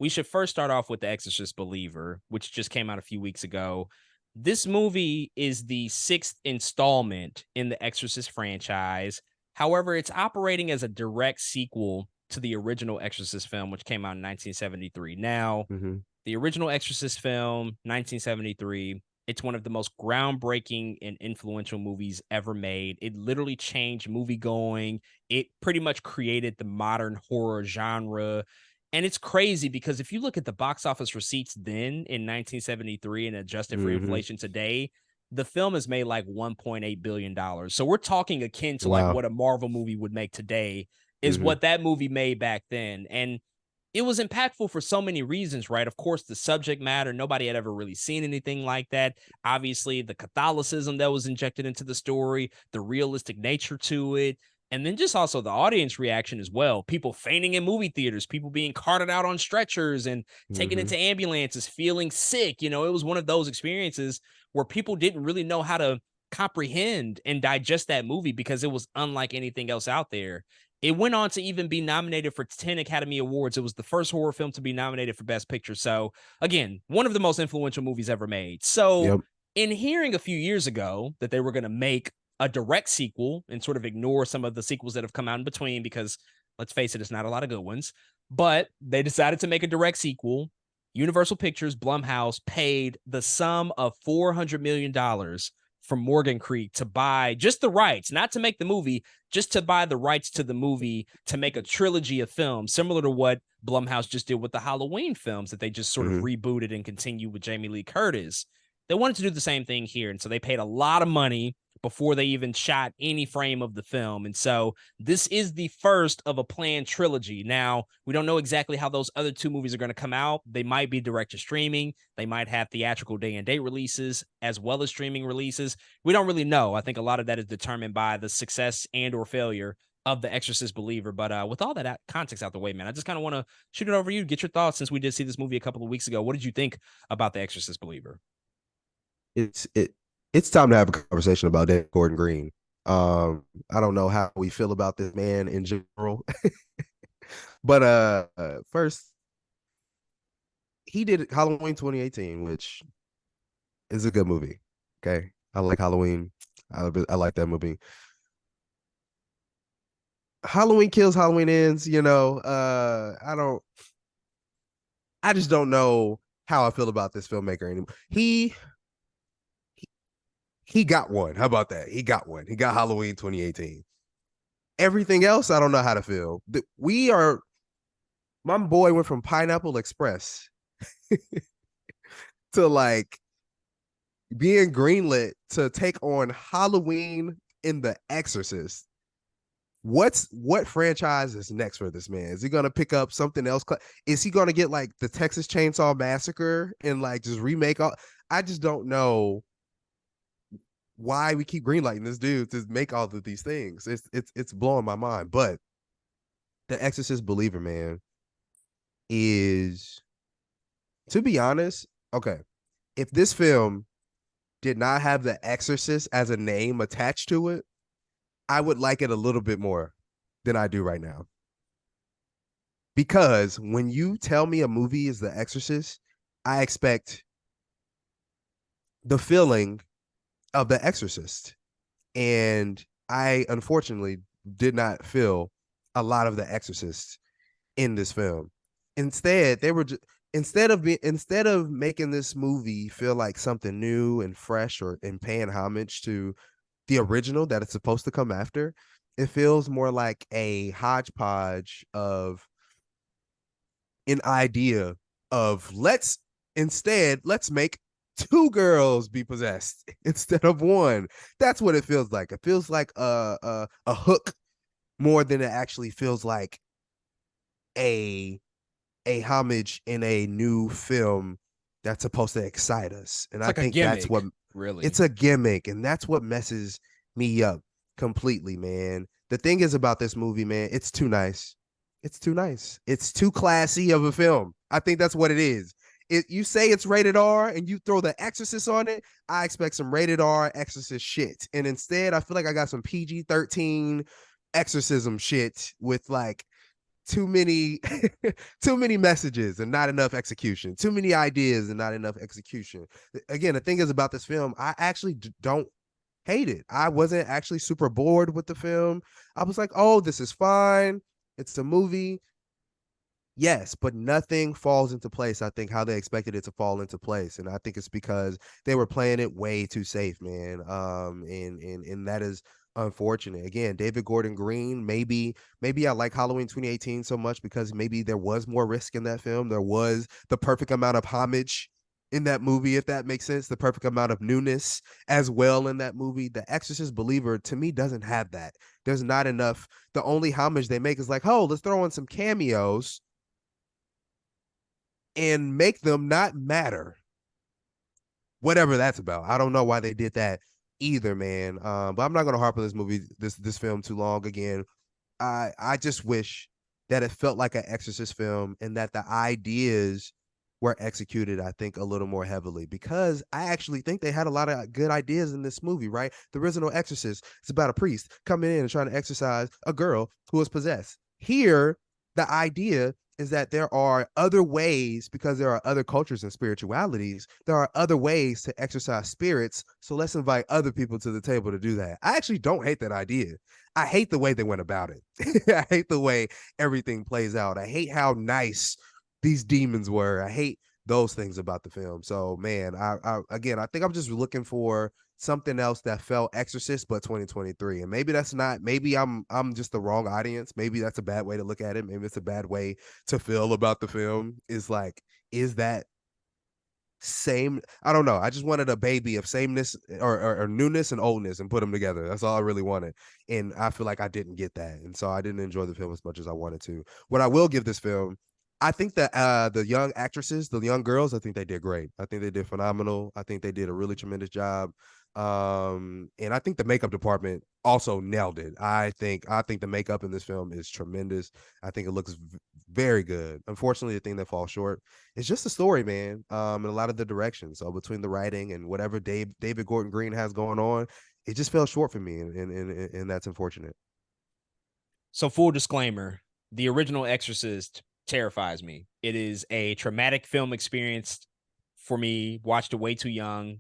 we should first start off with The Exorcist Believer, which just came out a few weeks ago. This movie is the sixth installment in the Exorcist franchise. However, it's operating as a direct sequel to the original Exorcist film, which came out in 1973. Now, Mhm. the original Exorcist film, 1973, it's one of the most groundbreaking and influential movies ever made. It literally changed movie going. It pretty much created the modern horror genre. And it's crazy because if you look at the box office receipts then in 1973 and adjusted for Mhm. inflation today, the film has made like $1.8 billion. So we're talking akin to like Wow. what a Marvel movie would make today, is Mhm. what that movie made back then. And it was impactful for so many reasons, right? Of course, the subject matter, nobody had ever really seen anything like that. Obviously, the Catholicism that was injected into the story, the realistic nature to it, and then just also the audience reaction as well. People fainting in movie theaters, people being carted out on stretchers and taken Mhm. into ambulances, feeling sick. It was one of those experiences where people didn't really know how to comprehend and digest that movie because it was unlike anything else out there. It went on to even be nominated for 10 Academy Awards. It was the first horror film to be nominated for Best Picture. So, again, one of the most influential movies ever made. So, Yep. in hearing a few years ago that they were going to make a direct sequel and sort of ignore some of the sequels that have come out in between, because let's face it, it's not a lot of good ones, but they decided to make a direct sequel. Universal Pictures, Blumhouse, paid the sum of $400 million from Morgan Creek to buy just the rights, not to make the movie, just to buy the rights to the movie to make a trilogy of films, similar to what Blumhouse just did with the Halloween films that they just sort of Mhm. rebooted and continued with Jamie Lee Curtis. They wanted to do the same thing here. And so they paid a lot of money before they even shot any frame of the film. And so this is the first of a planned trilogy. Now, we don't know exactly how those other two movies are going to come out. They might be direct to streaming, they might have theatrical day and date releases as well as streaming releases. We don't really know. I think a lot of that is determined by the success and or failure of The Exorcist Believer. But with all that context out the way, man, I just kind of want to shoot it over to you, get your thoughts since we did see this movie a couple of weeks ago. What did you think about The Exorcist Believer? It's it it's time to have a conversation about David Gordon Green. I don't know how we feel about this man in general, but first he did Halloween 2018, which is a good movie. Okay, I like Halloween. I like that movie. Halloween kills, Halloween ends. I just don't know how I feel about this filmmaker anymore. He got one. How about that? He got one. He got Halloween 2018. Everything else, I don't know how to feel. We are My boy went from Pineapple Express to like being greenlit to take on Halloween in The Exorcist. What franchise is next for this man? Is he gonna pick up something else? Is he gonna get like the Texas Chainsaw Massacre and like just remake all? I just don't know why we keep greenlighting this dude to make all of these things. It's blowing my mind. But The Exorcist Believer, man, is, to be honest, okay. If this film did not have The Exorcist as a name attached to it, I would like it a little bit more than I do right now. Because when you tell me a movie is The Exorcist, I expect the feeling of The Exorcist. And I unfortunately did not feel a lot of The Exorcist in this film. Instead, they were just instead of making this movie feel like something new and fresh or and paying homage to the original that it's supposed to come after, it feels more like a hodgepodge of an idea of let's make two girls be possessed instead of one. That's what it feels like. It feels like a hook more than it actually feels like a a homage in a new film that's supposed to excite us. And It's I like a think that's what gimmick, really. it's a gimmick, and that's what messes me up completely, man. The thing is about this movie, man, it's too nice. It's too nice. It's too classy of a film. I think that's what it is. You say it's rated R and you throw The Exorcist on it, I expect some rated R Exorcist shit. And instead, I feel like I got some PG-13 exorcism shit with like too many too many messages and not enough execution, too many ideas and not enough execution. Again, the thing is about this film, I actually don't hate it. I wasn't actually super bored with the film. I was like, oh, this is fine, it's a movie. Yes, but nothing falls into place, I think, how they expected it to fall into place. And I think it's because they were playing it way too safe, man. And that is unfortunate. Again, David Gordon Green, maybe I like Halloween 2018 so much because maybe there was more risk in that film. There was the perfect amount of homage in that movie, if that makes sense, the perfect amount of newness as well in that movie. The Exorcist Believer, to me, doesn't have that. There's not enough. The only homage they make is like, oh, let's throw in some cameos and make them not matter. Whatever that's about. I don't know why they did that either, man. But I'm not gonna harp on this movie, this film too long. Again, I just wish that it felt like an Exorcist film and that the ideas were executed, I think, a little more heavily, because I actually think they had a lot of good ideas in this movie, right? The original Exorcist, it's about a priest coming in and trying to exorcise a girl who was possessed. Here, the idea is that there are other ways, because there are other cultures and spiritualities, there are other ways to exercise spirits. So let's invite other people to the table to do that. I actually don't hate that idea. I hate the way they went about it. I hate the way everything plays out. I hate how nice these demons were. I hate those things about the film. So man, again, I think I'm just looking for something else that felt Exorcist but 2023. And maybe that's not, maybe I'm just the wrong audience. Maybe that's a bad way to look at it. Maybe it's a bad way to feel about the film. Is like, is that same? I don't know. I just wanted a baby of sameness or newness and oldness and put them together. That's all I really wanted. And I feel like I didn't get that. And so I didn't enjoy the film as much as I wanted to. What I will give this film, I think that the young actresses, the young girls, I think they did great. I think they did phenomenal. I think they did a really tremendous job. And I think the makeup department also nailed it. I think the makeup in this film is tremendous. I think it looks very good. Unfortunately, the thing that falls short is just the story, man. And a lot of the direction. So between the writing and whatever David Gordon Green has going on, it just fell short for me, and that's unfortunate. So, full disclaimer, the original Exorcist terrifies me. It is a traumatic film experience for me. Watched it way too young.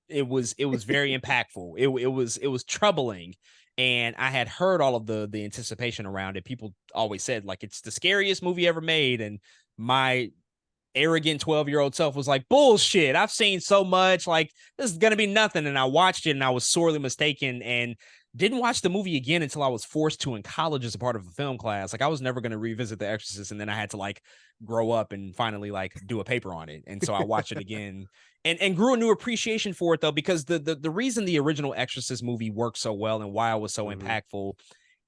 It was very impactful. It was troubling. And I had heard all of the anticipation around it. People always said like it's the scariest movie ever made. And my arrogant 12-year-old self was like, bullshit. I've seen so much. Like, this is gonna be nothing. And I watched it and I was sorely mistaken, and didn't watch the movie again until I was forced to in college as a part of a film class. Like, I was never going to revisit The Exorcist, and then I had to like grow up and finally like do a paper on it. And so I watched it again and grew a new appreciation for it, though, because the reason the original Exorcist movie worked so well and why it was so impactful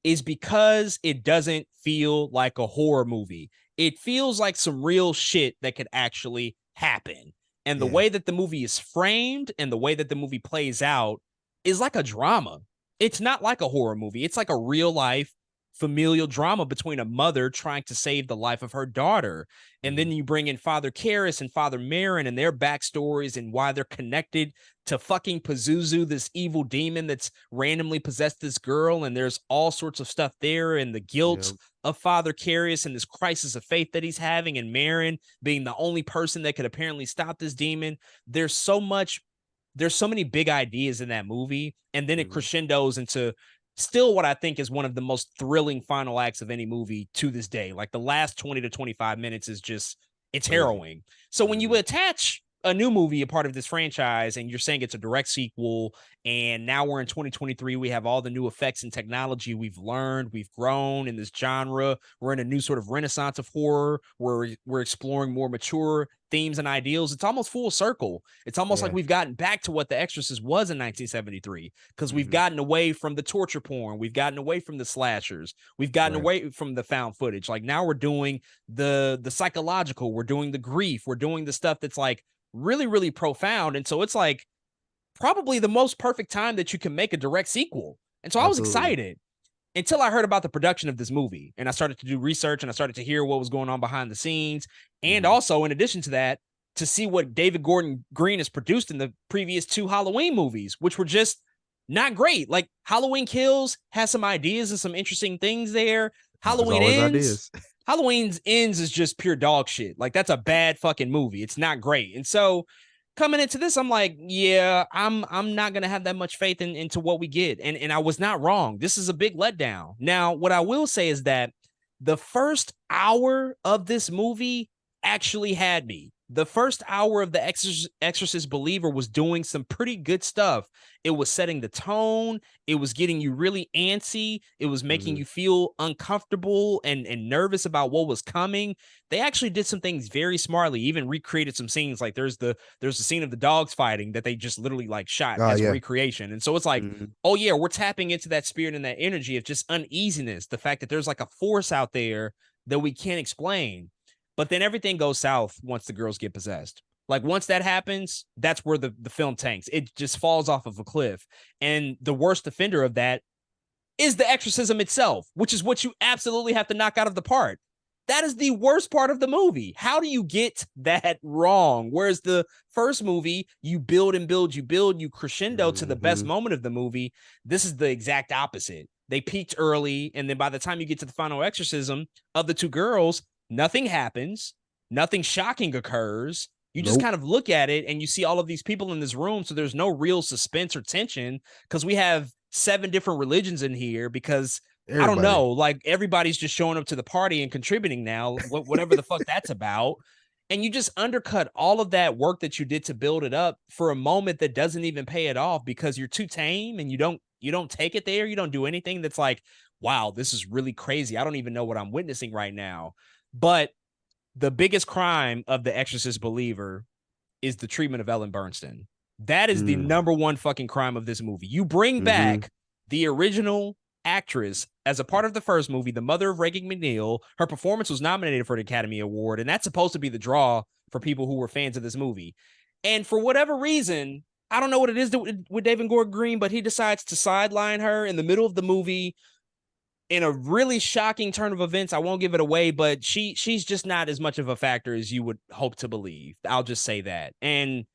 is because it doesn't feel like a horror movie. It feels like some real shit that could actually happen. And the Yeah. way that the movie is framed and the way that the movie plays out is like a drama. It's not like a horror movie. It's like a real life familial drama between a mother trying to save the life of her daughter. And then you bring in Father Karras and Father Marin and their backstories and why they're connected to fucking Pazuzu, this evil demon that's randomly possessed this girl. And there's all sorts of stuff there, and the guilt of Father Karras and this crisis of faith that he's having, and Marin being the only person that could apparently stop this demon. There's so many big ideas in that movie, and then it crescendos into still what I think is one of the most thrilling final acts of any movie to this day. Like, the last 20 to 25 minutes is just, it's harrowing. So when you attach a new movie, a part of this franchise, and you're saying it's a direct sequel, and now we're in 2023, we have all the new effects and technology we've learned, we've grown in this genre, we're in a new sort of renaissance of horror where we're exploring more mature themes and ideals. It's almost full circle. It's almost like we've gotten back to what The Exorcist was in 1973, because we've gotten away from the torture porn, we've gotten away from the slashers, we've gotten away from the found footage. Like, now we're doing the psychological, we're doing the grief, we're doing the stuff that's like really, really profound. And so it's like probably the most perfect time that you can make a direct sequel. And so I was excited until I heard about the production of this movie, and I started to do research and I started to hear what was going on behind the scenes. And also, in addition to that, to see what David Gordon Green has produced in the previous two Halloween movies, which were just not great. Like, Halloween Kills has some ideas and some interesting things there. There's Halloween always Ends, ideas. Halloween Ends is just pure dog shit. Like that's a bad fucking movie. It's not great. And so coming into this, I'm like, yeah, I'm not gonna have that much faith into what we get. And I was not wrong. This is a big letdown. Now, what I will say is that the first hour of this movie actually had me. The first hour of the Exorcist Believer was doing some pretty good stuff. It was setting the tone. It was getting you really antsy. It was making Mm-hmm. you feel uncomfortable and nervous about what was coming. They actually did some things very smartly, even recreated some scenes. Like there's a scene of the dogs fighting that they just literally like shot Oh as a yeah. recreation. And so it's like, Mm-hmm. oh yeah, we're tapping into that spirit and that energy of just uneasiness. The fact that there's like a force out there that we can't explain. But then everything goes south once the girls get possessed. Like once that happens, that's where the film tanks. It just falls off of a cliff. And the worst offender of that is the exorcism itself, which is what you absolutely have to knock out of the park. That is the worst part of the movie. How do you get that wrong? Whereas the first movie, you build and build, you crescendo to the best Mm-hmm. moment of the movie. This is the exact opposite. They peaked early, and then by the time you get to the final exorcism of the two girls, nothing happens, nothing shocking occurs. You just Nope. kind of look at it and you see all of these people in this room. So there's no real suspense or tension because we have 7 different religions in here because I don't Everybody. know, like everybody's just showing up to the party and contributing now, whatever the fuck that's about. And you just undercut all of that work that you did to build it up for a moment that doesn't even pay it off because you're too tame and you don't take it there. You don't do anything that's like, wow, this is really crazy. I don't even know what I'm witnessing right now. But the biggest crime of the Exorcist Believer is the treatment of Ellen Bernstein. That is the Mm. number one fucking crime of this movie. You bring Mm-hmm. back the original actress as a part of the first movie, the mother of Regan McNeil. Her performance was nominated for an Academy Award, and that's supposed to be the draw for people who were fans of this movie. And for whatever reason, I don't know what it is with David Gordon Green, but he decides to sideline her in the middle of the movie in a really shocking turn of events. I won't give it away, but she's just not as much of a factor as you would hope to believe. I'll just say that. And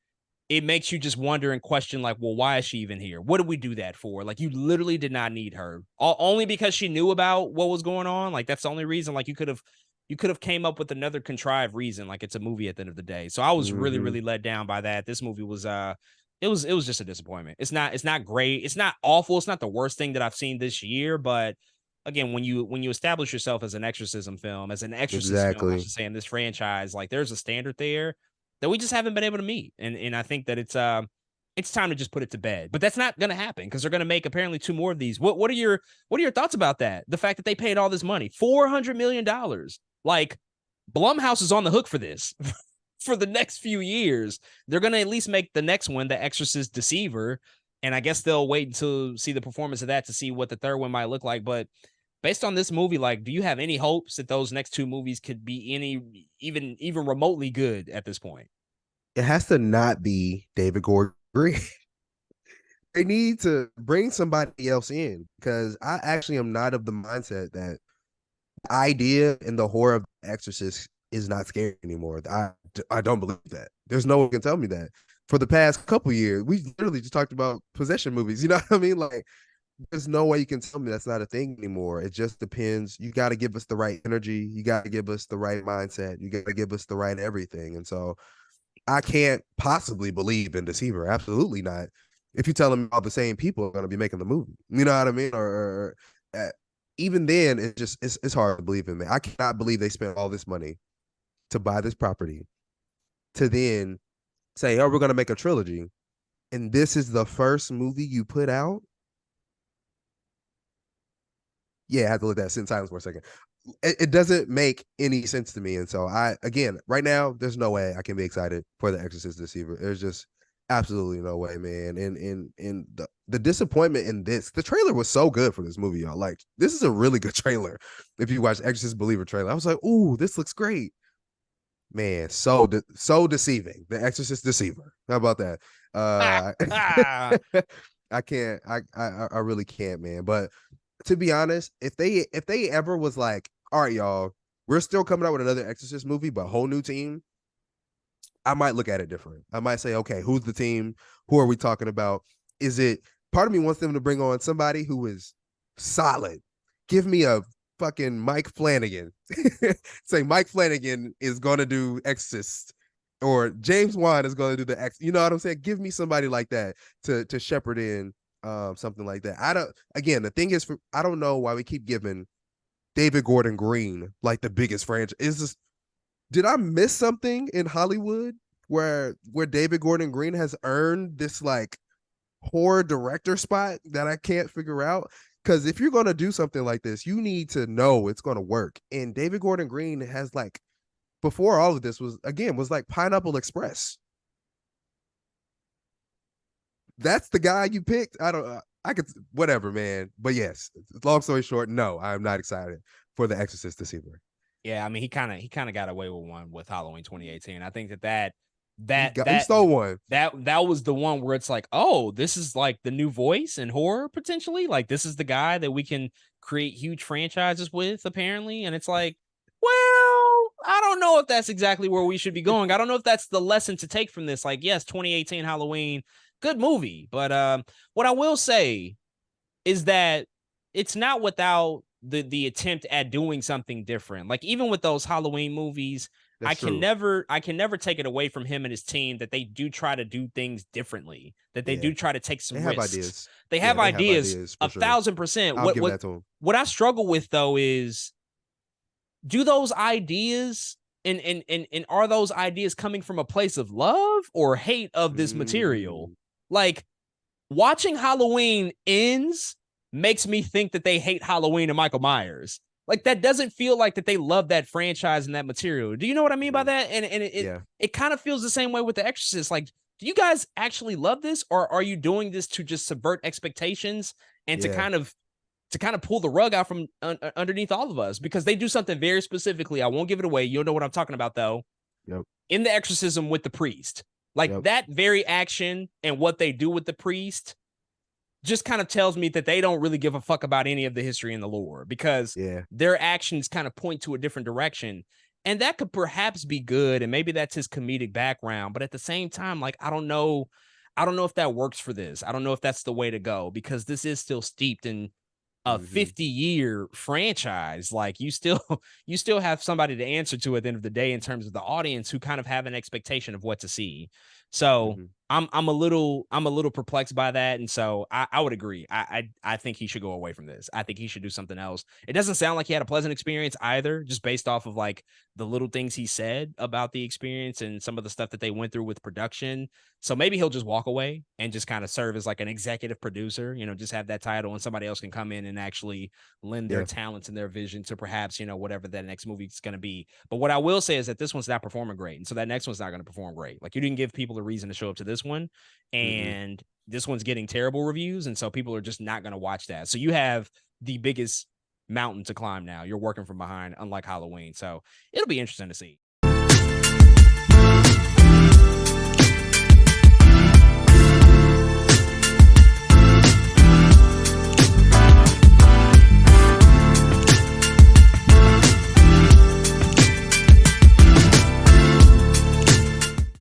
it makes you just wonder and question, like, well, why is she even here? What did we do that for? Like, you literally did not need her. Only because she knew about what was going on. Like, that's the only reason. Like, you could have came up with another contrived reason. Like, it's a movie at the end of the day. So I was really, Mm-hmm. really let down by that. This movie was it was just a disappointment. It's not great. It's not awful. It's not the worst thing that I've seen this year, but again, when you establish yourself as an exorcism film, as an exorcist film, I Exactly. should say, in this franchise, like there's a standard there that we just haven't been able to meet. And I think that it's time to just put it to bed. But that's not gonna happen because they're gonna make apparently 2 more of these. What are your thoughts about that? The fact that they paid all this money, $400 million. Like Blumhouse is on the hook for this. For the next few years, they're gonna at least make the next one, The Exorcist Deceiver, and I guess they'll wait until see the performance of that to see what the third one might look like. But based on this movie, like, do you have any hopes that those next 2 movies could be any even remotely good at this point? It has to not be David Gordon Green. They need to bring somebody else in because I actually am not of the mindset that the idea and the horror of Exorcist is not scary anymore. I don't believe that. There's no one can tell me that. For the past couple years, we literally just talked about possession movies. You know what I mean? Like, there's no way you can tell me that's not a thing anymore. It just depends. You got to give us the right energy. You got to give us the right mindset. You got to give us the right everything. And so I can't possibly believe in Deceiver. Absolutely not. If you tell them all the same people are going to be making the movie, you know what I mean? Or even then, it's hard to believe in me. I cannot believe they spent all this money to buy this property to then say, "Oh, we're going to make a trilogy," and this is the first movie you put out. Yeah, I had to let that sit in silence for a second. It doesn't make any sense to me. And so again, right now, there's no way I can be excited for the Exorcist Deceiver. There's just absolutely no way, man. And the disappointment in this, the trailer was so good for this movie, y'all. Like, this is a really good trailer. If you watch Exorcist Believer trailer, I was like, ooh, this looks great. Man, so deceiving. The Exorcist Deceiver. How about that? Uh Ah, I can't, I really can't, man. But to be honest, if they ever was like, all right, y'all, we're still coming out with another Exorcist movie, but whole new team, I might look at it different. I might say, okay, who's the team? Who are we talking about? Is it part of me wants them to bring on somebody who is solid? Give me a fucking Mike Flanagan. Say Mike Flanagan is going to do Exorcist, or James Wan is going to do the X. You know what I'm saying? Give me somebody like that to shepherd in something like that. I don't. Again, the thing is, I don't know why we keep giving David Gordon Green like the biggest franchise. Is this? Did I miss something in Hollywood where David Gordon Green has earned this like horror director spot that I can't figure out? Because if you're gonna do something like this, you need to know it's gonna work. And David Gordon Green has like, before all of this was like Pineapple Express. That's the guy you picked. I don't. I could whatever, man. But yes, long story short, no, I'm not excited for The Exorcist this either. Yeah, I mean, he kind of got away with one with Halloween 2018. I think that He that got he that stole one. that was the one where it's like, oh, this is like the new voice in horror potentially. Like this is the guy that we can create huge franchises with, apparently. And it's like, well, I don't know if that's exactly where we should be going. I don't know if that's the lesson to take from this. Like, yes, 2018 Halloween, good movie, but what I will say is that it's not without the attempt at doing something different. Like even with those Halloween movies, That's true. I can never take it away from him and his team that they do try to do things differently, that they Yeah, do try to take they some have risks. ideas. They Yeah, have they have ideas ideas for sure. 1,000%. I'll give that to him. What I struggle with though is, do those ideas and are those ideas coming from a place of love or hate of this material? Mm, Like watching Halloween Ends makes me think that they hate Halloween and Michael Myers. Like that doesn't feel like that they love that franchise and that material. Do you know what I mean by mm, that? And yeah, it kind of feels the same way with The Exorcist. Like, do you guys actually love this, or are you doing this to just subvert expectations and yeah, to kind of pull the rug out from underneath all of us? Because they do something very specifically. I won't give it away. You'll know what I'm talking about though. yep, In the exorcism with the priest, like yep, that very action and what they do with the priest just kind of tells me that they don't really give a fuck about any of the history and the lore, because yeah, their actions kind of point to a different direction. And that could perhaps be good. And maybe that's his comedic background. But at the same time, like, I don't know. I don't know if that works for this. I don't know if that's the way to go, because this is still steeped in a mm-hmm, 50-year franchise. Like you still you still have somebody to answer to at the end of the day in terms of the audience who kind of have an expectation of what to see. So mm-hmm, I'm a little perplexed by that. And so I would agree. I think he should go away from this. I think he should do something else. It doesn't sound like he had a pleasant experience either, just based off of like the little things he said about the experience and some of the stuff that they went through with production. So maybe he'll just walk away and just kind of serve as like an executive producer, you know, just have that title, and somebody else can come in and actually lend their yeah, talents and their vision to perhaps, you know, whatever that next movie is going to be. But what I will say is that this one's not performing great. And so that next one's not going to perform great. Like you didn't give people a reason to show up to this one. mm-hmm, And this one's getting terrible reviews. And so people are just not going to watch that. So you have the biggest mountain to climb now. You're working from behind, unlike Halloween. So it'll be interesting to see.